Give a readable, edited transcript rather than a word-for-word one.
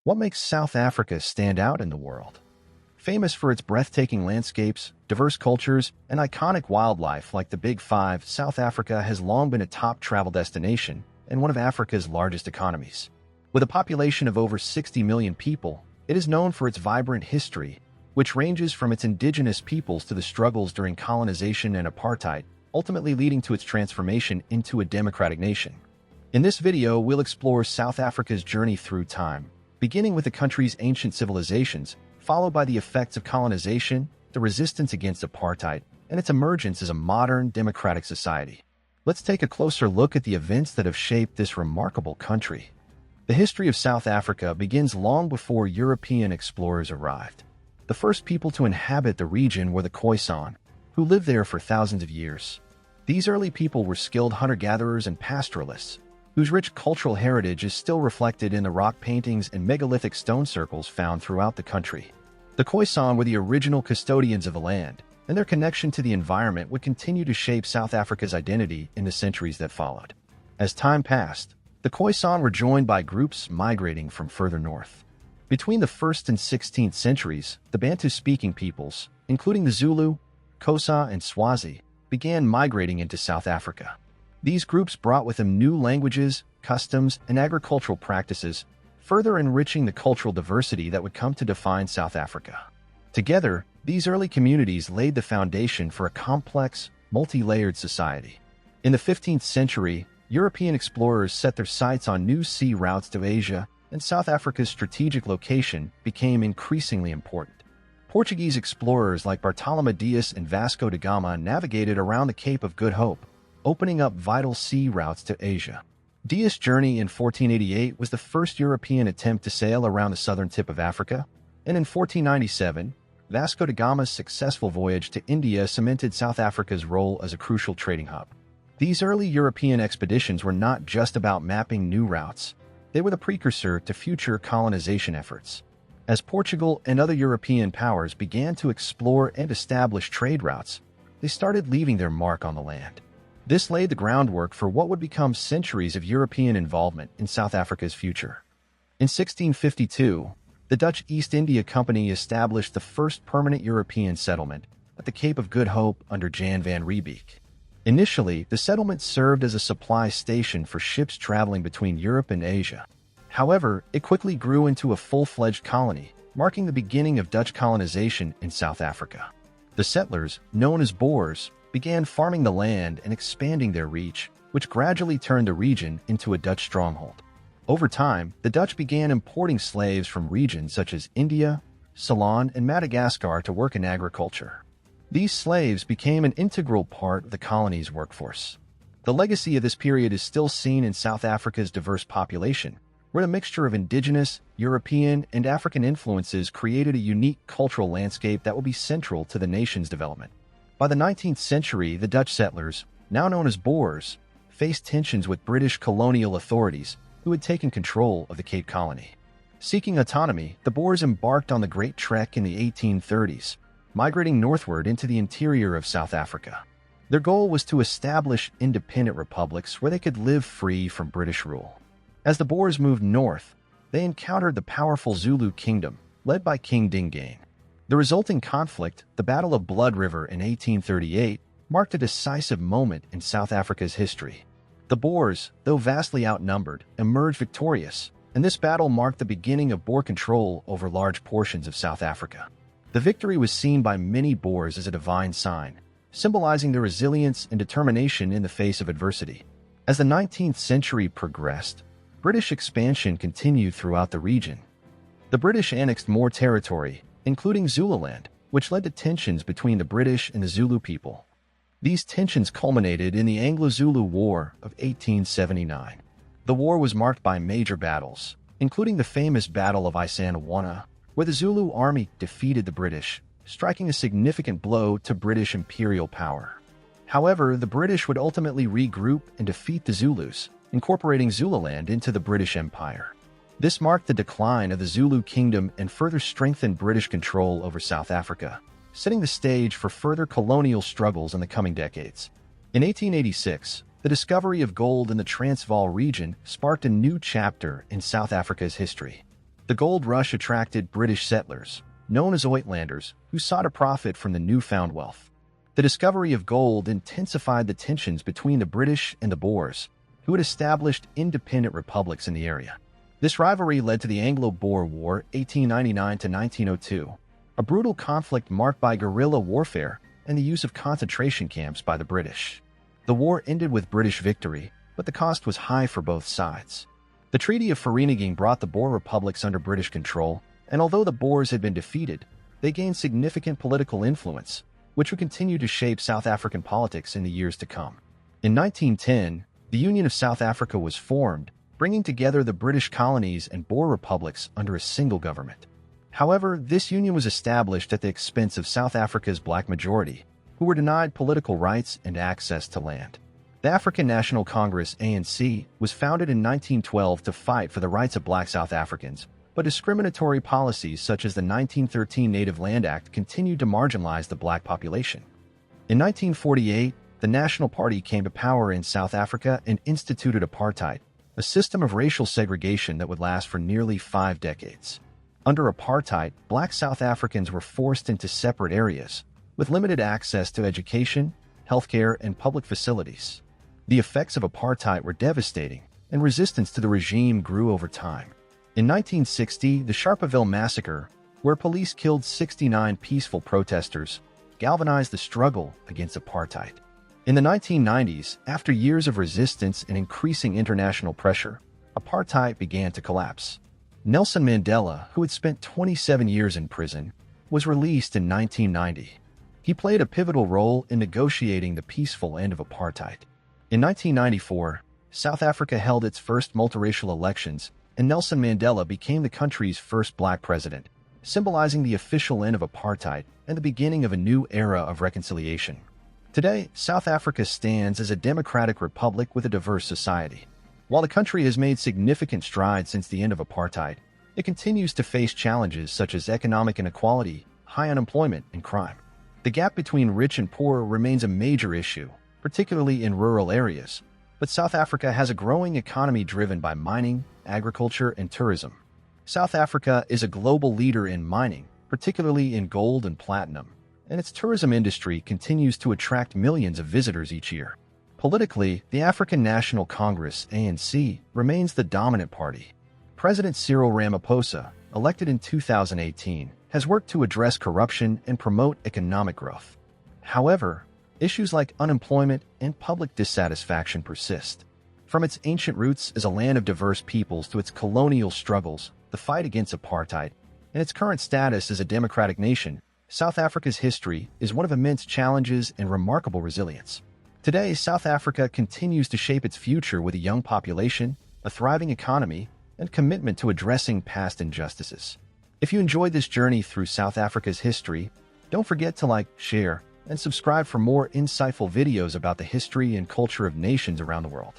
What makes South Africa stand out in the world? Famous for its breathtaking landscapes, diverse cultures, and iconic wildlife like the Big Five, South Africa has long been a top travel destination and one of Africa's largest economies. With a population of over 60 million people, it is known for its vibrant history, which ranges from its indigenous peoples to the struggles during colonization and apartheid, ultimately leading to its transformation into a democratic nation. In this video, we'll explore South Africa's journey through time, beginning with the country's ancient civilizations, followed by the effects of colonization, the resistance against apartheid, and its emergence as a modern, democratic society. Let's take a closer look at the events that have shaped this remarkable country. The history of South Africa begins long before European explorers arrived. The first people to inhabit the region were the Khoisan, who lived there for thousands of years. These early people were skilled hunter-gatherers and pastoralists, whose rich cultural heritage is still reflected in the rock paintings and megalithic stone circles found throughout the country. The Khoisan were the original custodians of the land, and their connection to the environment would continue to shape South Africa's identity in the centuries that followed. As time passed, the Khoisan were joined by groups migrating from further north. Between the 1st and 16th centuries, the Bantu-speaking peoples, including the Zulu, Xhosa, and Swazi, began migrating into South Africa. These groups brought with them new languages, customs, and agricultural practices, further enriching the cultural diversity that would come to define South Africa. Together, these early communities laid the foundation for a complex, multi-layered society. In the 15th century, European explorers set their sights on new sea routes to Asia, and South Africa's strategic location became increasingly important. Portuguese explorers like Bartolomé Dias and Vasco da Gama navigated around the Cape of Good Hope, opening up vital sea routes to Asia. Dias' journey in 1488 was the first European attempt to sail around the southern tip of Africa, and in 1497, Vasco da Gama's successful voyage to India cemented South Africa's role as a crucial trading hub. These early European expeditions were not just about mapping new routes, they were the precursor to future colonization efforts. As Portugal and other European powers began to explore and establish trade routes, they started leaving their mark on the land. This laid the groundwork for what would become centuries of European involvement in South Africa's future. In 1652, the Dutch East India Company established the first permanent European settlement at the Cape of Good Hope under Jan van Riebeeck. Initially, the settlement served as a supply station for ships traveling between Europe and Asia. However, it quickly grew into a full-fledged colony, marking the beginning of Dutch colonization in South Africa. The settlers, known as Boers, began farming the land and expanding their reach, which gradually turned the region into a Dutch stronghold. Over time, the Dutch began importing slaves from regions such as India, Ceylon, and Madagascar to work in agriculture. These slaves became an integral part of the colony's workforce. The legacy of this period is still seen in South Africa's diverse population, where a mixture of indigenous, European, and African influences created a unique cultural landscape that will be central to the nation's development. By the 19th century, the Dutch settlers, now known as Boers, faced tensions with British colonial authorities who had taken control of the Cape Colony. Seeking autonomy, the Boers embarked on the Great Trek in the 1830s, migrating northward into the interior of South Africa. Their goal was to establish independent republics where they could live free from British rule. As the Boers moved north, they encountered the powerful Zulu kingdom, led by King Dingaan. The resulting conflict, the Battle of Blood River in 1838, marked a decisive moment in South Africa's history. The Boers, though vastly outnumbered, emerged victorious, and this battle marked the beginning of Boer control over large portions of South Africa. The victory was seen by many Boers as a divine sign, symbolizing their resilience and determination in the face of adversity. As the 19th century progressed, British expansion continued throughout the region. The British annexed more territory, including Zululand, which led to tensions between the British and the Zulu people. These tensions culminated in the Anglo-Zulu War of 1879. The war was marked by major battles, including the famous Battle of Isandlwana, where the Zulu army defeated the British, striking a significant blow to British imperial power. However, the British would ultimately regroup and defeat the Zulus, incorporating Zululand into the British Empire. This marked the decline of the Zulu kingdom and further strengthened British control over South Africa, setting the stage for further colonial struggles in the coming decades. In 1886, the discovery of gold in the Transvaal region sparked a new chapter in South Africa's history. The gold rush attracted British settlers, known as Uitlanders, who sought to profit from the newfound wealth. The discovery of gold intensified the tensions between the British and the Boers, who had established independent republics in the area. This rivalry led to the Anglo-Boer War 1899 to 1902, a brutal conflict marked by guerrilla warfare and the use of concentration camps by the British. The war ended with British victory, but the cost was high for both sides. The Treaty of Vereeniging brought the Boer republics under British control, and although the Boers had been defeated, they gained significant political influence, which would continue to shape South African politics in the years to come. In 1910, the Union of South Africa was formed, bringing together the British colonies and Boer republics under a single government. However, this union was established at the expense of South Africa's black majority, who were denied political rights and access to land. The African National Congress (ANC) was founded in 1912 to fight for the rights of black South Africans, but discriminatory policies such as the 1913 Native Land Act continued to marginalize the black population. In 1948, the National Party came to power in South Africa and instituted apartheid, a system of racial segregation that would last for nearly 5 decades. Under apartheid, black South Africans were forced into separate areas, with limited access to education, healthcare, and public facilities. The effects of apartheid were devastating, and resistance to the regime grew over time. In 1960, the Sharpeville Massacre, where police killed 69 peaceful protesters, galvanized the struggle against apartheid. In the 1990s, after years of resistance and increasing international pressure, apartheid began to collapse. Nelson Mandela, who had spent 27 years in prison, was released in 1990. He played a pivotal role in negotiating the peaceful end of apartheid. In 1994, South Africa held its first multiracial elections, and Nelson Mandela became the country's first black president, symbolizing the official end of apartheid and the beginning of a new era of reconciliation. Today, South Africa stands as a democratic republic with a diverse society. While the country has made significant strides since the end of apartheid, it continues to face challenges such as economic inequality, high unemployment, and crime. The gap between rich and poor remains a major issue, particularly in rural areas, but South Africa has a growing economy driven by mining, agriculture, and tourism. South Africa is a global leader in mining, particularly in gold and platinum, and its tourism industry continues to attract millions of visitors each year. Politically, the African National Congress (ANC) remains the dominant party. President Cyril Ramaphosa, elected in 2018, has worked to address corruption and promote economic growth. However, issues like unemployment and public dissatisfaction persist. From its ancient roots as a land of diverse peoples to its colonial struggles, the fight against apartheid, and its current status as a democratic nation, South Africa's history is one of immense challenges and remarkable resilience. Today, South Africa continues to shape its future with a young population, a thriving economy, and commitment to addressing past injustices. If you enjoyed this journey through South Africa's history, don't forget to like, share, and subscribe for more insightful videos about the history and culture of nations around the world.